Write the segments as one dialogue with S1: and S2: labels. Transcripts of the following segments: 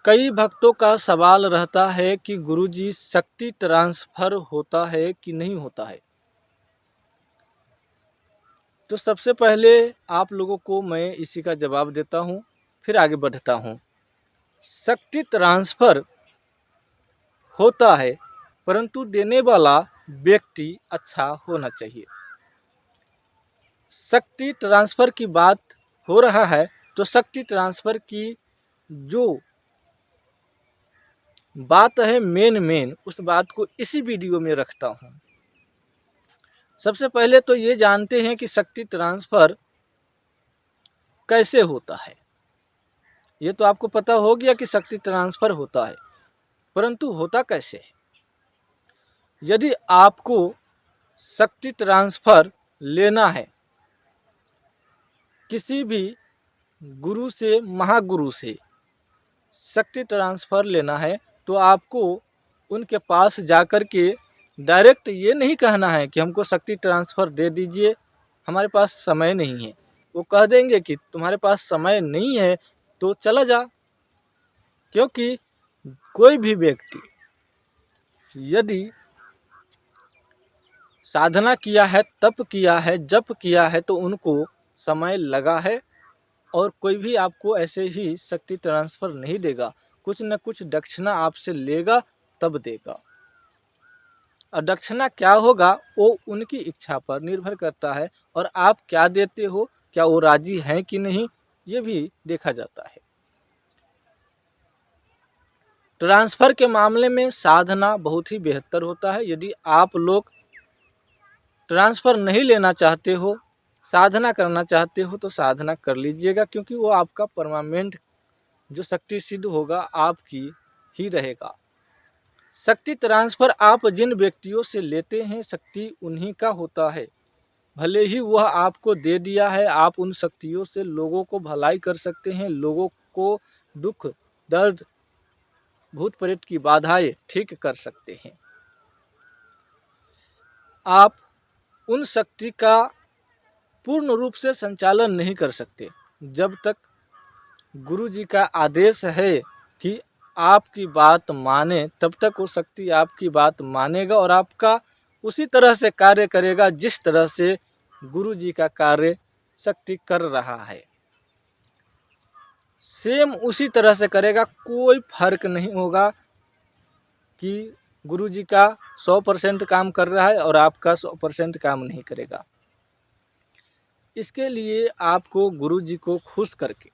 S1: कई भक्तों का सवाल रहता है कि गुरुजी शक्ति ट्रांसफर होता है कि नहीं होता है। तो सबसे पहले आप लोगों को मैं इसी का जवाब देता हूँ, फिर आगे बढ़ता हूँ। शक्ति ट्रांसफर होता है, परंतु देने वाला व्यक्ति अच्छा होना चाहिए। शक्ति ट्रांसफर की बात हो रहा है तो शक्ति ट्रांसफर की जो बात है मेन उस बात को इसी वीडियो में रखता हूँ। सबसे पहले तो ये जानते हैं कि शक्ति ट्रांसफर कैसे होता है। ये तो आपको पता हो गया कि शक्ति ट्रांसफर होता है, परंतु होता कैसे है। यदि आपको शक्ति ट्रांसफर लेना है किसी भी गुरु से, महागुरु से शक्ति ट्रांसफर लेना है, तो आपको उनके पास जाकर के डायरेक्ट ये नहीं कहना है कि हमको शक्ति ट्रांसफर दे दीजिए, हमारे पास समय नहीं है। वो कह देंगे कि तुम्हारे पास समय नहीं है तो चला जा। क्योंकि कोई भी व्यक्ति यदि साधना किया है, तप किया है, जप किया है, तो उनको समय लगा है। और कोई भी आपको ऐसे ही शक्ति ट्रांसफर नहीं देगा, कुछ न कुछ दक्षिणा आपसे लेगा तब देगा। और दक्षिणा क्या होगा वो उनकी इच्छा पर निर्भर करता है, और आप क्या देते हो, क्या वो राजी हैं कि नहीं, ये भी देखा जाता है। ट्रांसफर के मामले में साधना बहुत ही बेहतर होता है। यदि आप लोग ट्रांसफर नहीं लेना चाहते हो, साधना करना चाहते हो, तो साधना कर लीजिएगा, क्योंकि वो आपका परमानेंट जो शक्ति सिद्ध होगा आपकी ही रहेगा। शक्ति ट्रांसफर आप जिन व्यक्तियों से लेते हैं, शक्ति उन्हीं का होता है। भले ही वह आपको दे दिया है, आप उन शक्तियों से लोगों को भलाई कर सकते हैं, लोगों को दुख दर्द भूत प्रेत की बाधाएं ठीक कर सकते हैं। आप उन शक्ति का पूर्ण रूप से संचालन नहीं कर सकते जब तक गुरु जी का आदेश है कि आपकी बात माने, तब तक वो शक्ति आपकी बात मानेगा और आपका उसी तरह से कार्य करेगा जिस तरह से गुरु जी का कार्य शक्ति कर रहा है। सेम उसी तरह से करेगा, कोई फर्क नहीं होगा कि गुरु जी का 100% काम कर रहा है और आपका 100% काम नहीं करेगा। इसके लिए आपको गुरु जी को खुश करके,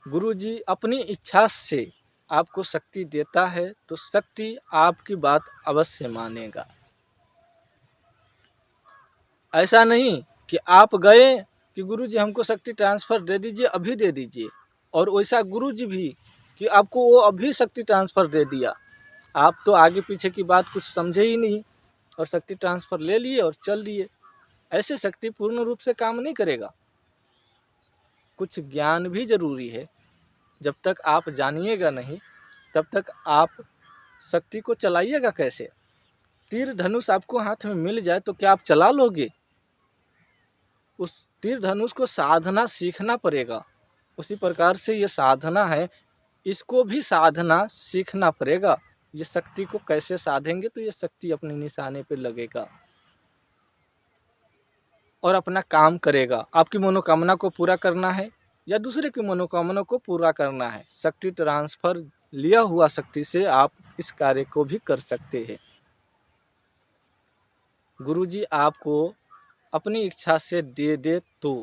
S1: गुरु जी अपनी इच्छा से आपको शक्ति देता है, तो शक्ति आपकी बात अवश्य मानेगा। ऐसा नहीं कि आप गए कि गुरु जी हमको शक्ति ट्रांसफ़र दे दीजिए, अभी दे दीजिए, और वैसा गुरु जी भी कि आपको वो अभी शक्ति ट्रांसफ़र दे दिया, आप तो आगे पीछे की बात कुछ समझे ही नहीं और शक्ति ट्रांसफ़र ले लिए और चल दिए। ऐसे शक्ति पूर्ण रूप से काम नहीं करेगा। कुछ ज्ञान भी जरूरी है। जब तक आप जानिएगा नहीं, तब तक आप शक्ति को चलाइएगा कैसे। तीर धनुष आपको हाथ में मिल जाए तो क्या आप चला लोगे? उस तीर धनुष को साधना सीखना पड़ेगा। उसी प्रकार से ये साधना है, इसको भी साधना सीखना पड़ेगा। ये शक्ति को कैसे साधेंगे तो ये शक्ति अपने निशाने पे लगेगा और अपना काम करेगा। आपकी मनोकामना को पूरा करना है या दूसरे की मनोकामना को पूरा करना है, शक्ति ट्रांसफर लिया हुआ शक्ति से आप इस कार्य को भी कर सकते हैं। गुरुजी आपको अपनी इच्छा से दे दे तो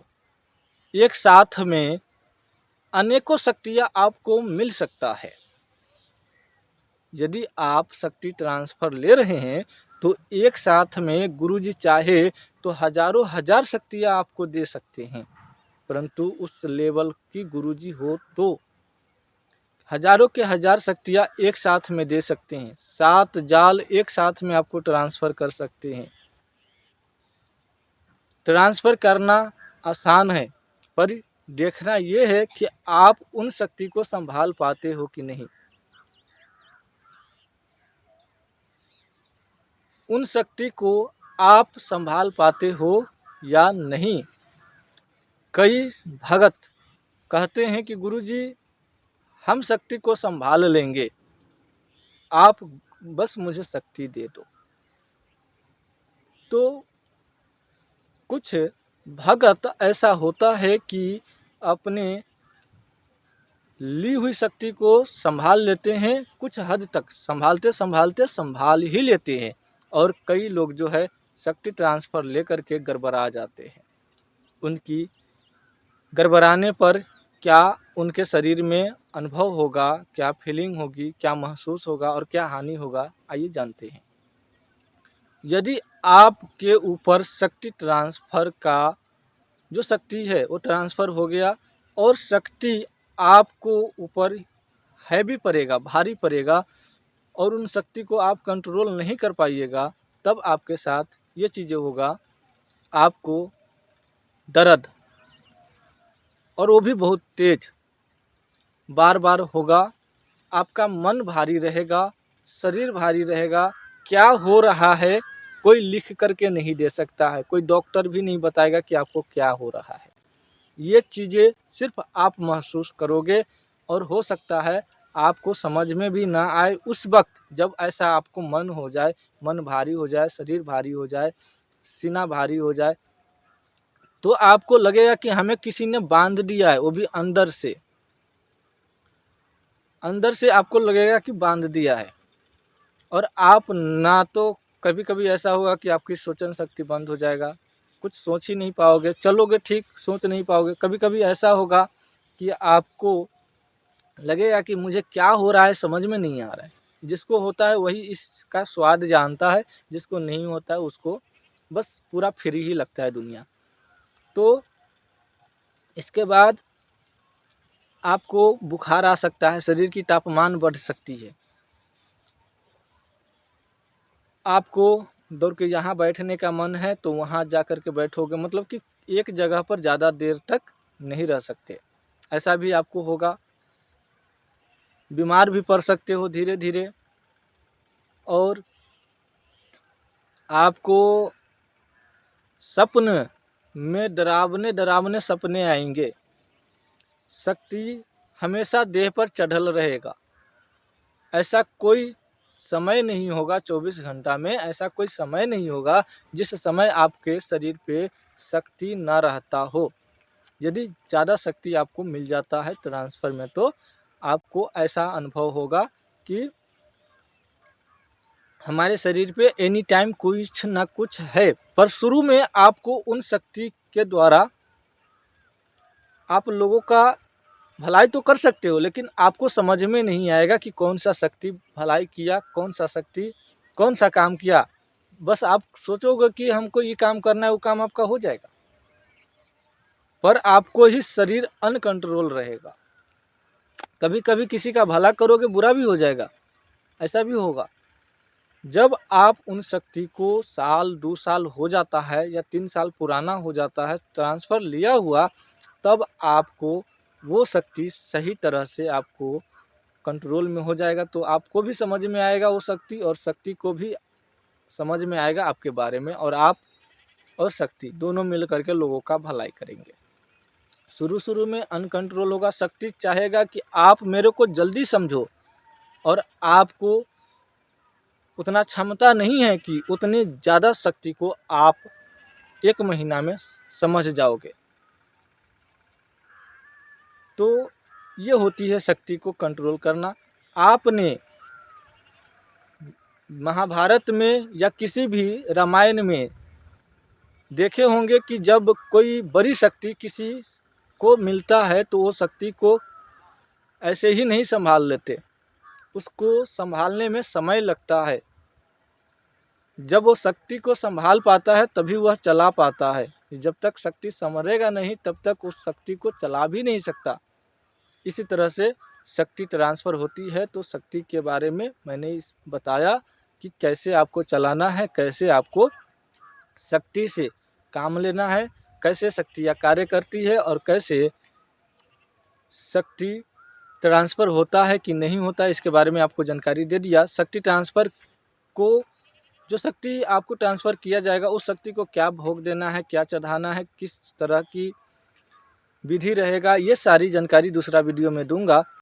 S1: एक साथ में अनेकों शक्तियाँ आपको मिल सकता है। यदि आप शक्ति ट्रांसफ़र ले रहे हैं तो एक साथ में गुरुजी चाहे तो हजारों हजार शक्तियाँ आपको दे सकते हैं, परंतु उस लेवल की गुरुजी हो तो हजारों के हजार शक्तियाँ एक साथ में दे सकते हैं। 7 जाल एक साथ में आपको ट्रांसफ़र कर सकते हैं। ट्रांसफ़र करना आसान है, पर देखना ये है कि आप उन शक्ति को संभाल पाते हो कि नहीं। उन शक्ति को आप संभाल पाते हो या नहीं। कई भगत कहते हैं कि गुरुजी हम शक्ति को संभाल लेंगे, आप बस मुझे शक्ति दे दो। तो कुछ भगत ऐसा होता है कि अपने ली हुई शक्ति को संभाल लेते हैं, कुछ हद तक संभालते संभालते संभाल ही लेते हैं, और कई लोग जो है शक्ति ट्रांसफ़र लेकर के गड़बड़ा जाते हैं। उनकी गड़बड़ाने पर क्या उनके शरीर में अनुभव होगा, क्या फीलिंग होगी, क्या महसूस होगा और क्या हानि होगा, आइए जानते हैं। यदि आपके ऊपर शक्ति ट्रांसफ़र का जो शक्ति है वो ट्रांसफ़र हो गया और शक्ति आपको ऊपर हैवी पड़ेगा, भारी पड़ेगा, और उन शक्ति को आप कंट्रोल नहीं कर पाइएगा, तब आपके साथ ये चीज़ें होगा। आपको दर्द, और वो भी बहुत तेज, बार बार होगा। आपका मन भारी रहेगा, शरीर भारी रहेगा। क्या हो रहा है कोई लिख करके नहीं दे सकता है, कोई डॉक्टर भी नहीं बताएगा कि आपको क्या हो रहा है। ये चीज़ें सिर्फ आप महसूस करोगे, और हो सकता है आपको समझ में भी ना आए। उस वक्त जब ऐसा आपको मन हो जाए, मन भारी हो जाए, शरीर भारी हो जाए, सीना भारी हो जाए, तो आपको लगेगा कि हमें किसी ने बांध दिया है, वो भी अंदर से। अंदर से आपको लगेगा कि बांध दिया है, और आप ना तो कभी कभी ऐसा होगा कि आपकी सोचन शक्ति बंद हो जाएगा, कुछ सोच ही नहीं पाओगे, चलोगे ठीक, सोच नहीं पाओगे। कभी कभी ऐसा होगा कि आपको लगेगा कि मुझे क्या हो रहा है समझ में नहीं आ रहा है। जिसको होता है वही इसका स्वाद जानता है, जिसको नहीं होता है उसको बस पूरा फ्री ही लगता है दुनिया। तो इसके बाद आपको बुखार आ सकता है, शरीर की तापमान बढ़ सकती है, आपको दौड़ के यहाँ बैठने का मन है तो वहाँ जा कर के बैठोगे, मतलब कि एक जगह पर ज़्यादा देर तक नहीं रह सकते, ऐसा भी आपको होगा। बीमार भी पड़ सकते हो धीरे धीरे, और आपको सपने में डरावने डरावने सपने आएंगे। शक्ति हमेशा देह पर चढ़ल रहेगा, ऐसा कोई समय नहीं होगा 24 घंटा में, ऐसा कोई समय नहीं होगा जिस समय आपके शरीर पे शक्ति ना रहता हो। यदि ज़्यादा शक्ति आपको मिल जाता है ट्रांसफ़र में, तो आपको ऐसा अनुभव होगा कि हमारे शरीर पे एनी टाइम कुछ ना कुछ है। पर शुरू में आपको उन शक्ति के द्वारा आप लोगों का भलाई तो कर सकते हो, लेकिन आपको समझ में नहीं आएगा कि कौन सा शक्ति भलाई किया, कौन सा शक्ति कौन सा काम किया। बस आप सोचोगे कि हमको ये काम करना है, वो काम आपका हो जाएगा, पर आपको ही शरीर अनकंट्रोल रहेगा। कभी कभी किसी का भला करोगे बुरा भी हो जाएगा, ऐसा भी होगा। जब आप उन शक्ति को साल 2 साल हो जाता है या 3 साल पुराना हो जाता है ट्रांसफ़र लिया हुआ, तब आपको वो शक्ति सही तरह से आपको कंट्रोल में हो जाएगा, तो आपको भी समझ में आएगा वो शक्ति, और शक्ति को भी समझ में आएगा आपके बारे में, और आप और शक्ति दोनों मिल करके लोगों का भलाई करेंगे। शुरू शुरू में अनकंट्रोल होगा, शक्ति चाहेगा कि आप मेरे को जल्दी समझो, और आपको उतना क्षमता नहीं है कि उतनी ज़्यादा शक्ति को आप 1 महीना में समझ जाओगे। तो ये होती है शक्ति को कंट्रोल करना। आपने महाभारत में या किसी भी रामायण में देखे होंगे कि जब कोई बड़ी शक्ति किसी को मिलता है तो वो शक्ति को ऐसे ही नहीं संभाल लेते, उसको संभालने में समय लगता है। जब वो शक्ति को संभाल पाता है तभी वह चला पाता है, जब तक शक्ति संभलेगा नहीं तब तक उस शक्ति को चला भी नहीं सकता। इसी तरह से शक्ति ट्रांसफ़र होती है। तो शक्ति के बारे में मैंने बताया कि कैसे आपको चलाना है, कैसे आपको शक्ति से काम लेना है, कैसे शक्तियाँ कार्य करती है, और कैसे शक्ति ट्रांसफ़र होता है कि नहीं होता है, इसके बारे में आपको जानकारी दे दिया। शक्ति ट्रांसफ़र को, जो शक्ति आपको ट्रांसफ़र किया जाएगा उस शक्ति को क्या भोग देना है, क्या चढ़ाना है, किस तरह की विधि रहेगा, ये सारी जानकारी दूसरा वीडियो में दूंगा।